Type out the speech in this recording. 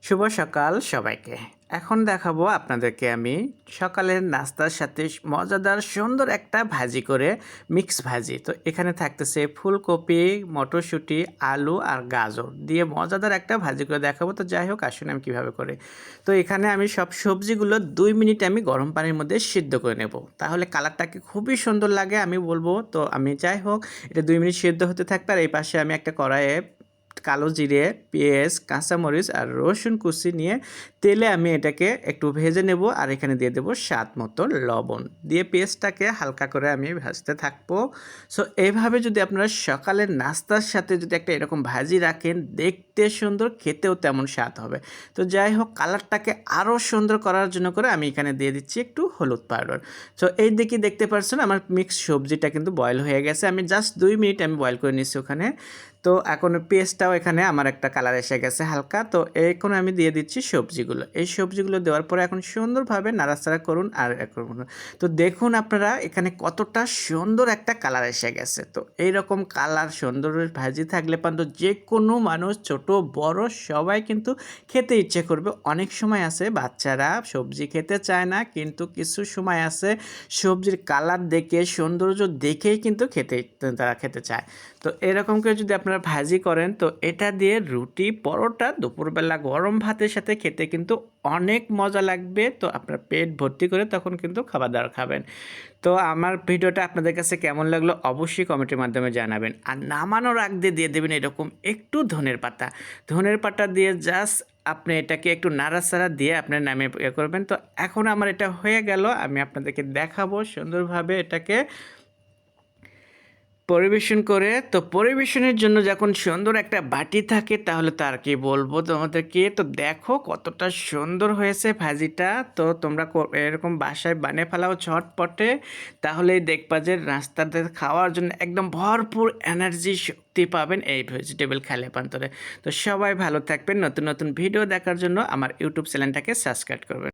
শুভ সকাল সবাইকে। এখন দেখাবো আপনাদেরকে আমি সকালের নাস্তার সাথে মজাদার সুন্দর একটা ভাজি করে মিক্স ভাজি। তো এখানে থাকতেছে ফুলকপি, মটরশুঁটি, আলু আর গাজর দিয়ে মজাদার একটা ভাজি করে দেখাবো। তো যাই হোক আসুন আমি কীভাবে করি। তো এখানে আমি সব সবজিগুলো 2 মিনিট আমি গরম পানির মধ্যে সিদ্ধ করে নেব। তাহলে কালারটাকে খুবই সুন্দর লাগে আমি বলবো। তো আমি যাই হোক এটা 2 মিনিট সিদ্ধ হতে থাকবে আর এই পাশে আমি একটা কড়াইয়ে কালো জিরে, পেঁয়াজ, কাঁচামরিচ আর রসুন কুচি নিয়ে তেলে আমি এটাকে একটু ভেজে নেব আর এখানে দিয়ে দেবো স্বাদ মতো লবণ দিয়ে পেঁয়াজটাকে হালকা করে আমি ভাজতে থাকবো। সো এইভাবে যদি আপনারা সকালের নাস্তার সাথে যদি একটা এরকম ভাজি রাখেন, দেখতে সুন্দর, খেতেও তেমন স্বাদ হবে। তো যাই হোক কালারটাকে আরও সুন্দর করার জন্য করে আমি এখানে দিয়ে দিচ্ছি একটু হলুদ পাউডার। সো এই দিকে দেখতে পাচ্ছেন আমার মিক্স সবজিটা কিন্তু বয়েল হয়ে গেছে। আমি জাস্ট 2 মিনিট আমি বয়েল করে নিচ্ছি ওখানে। তো এখন পেস্টটাও এখানে আমার একটা কালার এসে গেছে হালকা। তো এখন আমি দিয়ে দিচ্ছি সবজিগুলো। এই সবজিগুলো দেওয়ার পরে এখন সুন্দরভাবে নাড়াচাড়া করুন আর করুন। তো দেখুন আপনারা এখানে কতটা সুন্দর একটা কালার এসে গেছে। তো এইরকম কালার সুন্দর ভাজি থাকলে কিন্তু যে কোনো মানুষ ছোট বড় সবাই কিন্তু খেতে ইচ্ছে করবে। অনেক সময় আছে বাচ্চারা সবজি খেতে চায় না, কিন্তু কিছু সময় আছে সবজির কালার দেখে সৌন্দর্য দেখেই কিন্তু তারা খেতে চায়। তো এরকম করে যদি আপনারা ভাজি করেন তো এটা দিয়ে রুটি, পরোটা, দুপুরবেলা গরম ভাতের সাথে খেতে কিন্তু অনেক মজা লাগবে। তো আপনার পেট ভর্তি করে তখন কিন্তু খাবার-দাবার খাবেন। তো আমার ভিডিওটা আপনাদের কাছে কেমন লাগলো অবশ্যই কমেন্টের মাধ্যমে জানাবেন। আর নামানোর আগ দিয়ে দেবেন এরকম একটু ধনের পাতা। ধনের পাতা দিয়ে জাস্ট আপনি এটাকে একটু নাড়াচাড়া দিয়ে আপনার নামে করবেন। তো এখন আমার এটা হয়ে গেল। আমি আপনাদেরকে দেখাবো সুন্দরভাবে এটাকে পরিবেশন করে। তো পরিবেশনের জন্য যখন সুন্দর একটা বাটি থাকে তাহলে তো আর কি বলবো তোমাদেরকে। তো দেখো কতটা সুন্দর হয়েছে ভাজিটা। তো তোমরা এরকম বাসায় বানিয়ে ফেলাও ঝটপটে, তাহলেই দেখবা যে নাস্তাতে খাওয়ার জন্য একদম ভরপুর এনার্জি শক্তি পাবেন এই ভেজিটেবল খেলে পান্তরে। তো সবাই ভালো থাকবেন। নতুন নতুন ভিডিও দেখার জন্য আমার ইউটিউব চ্যানেলটাকে সাবস্ক্রাইব করবেন।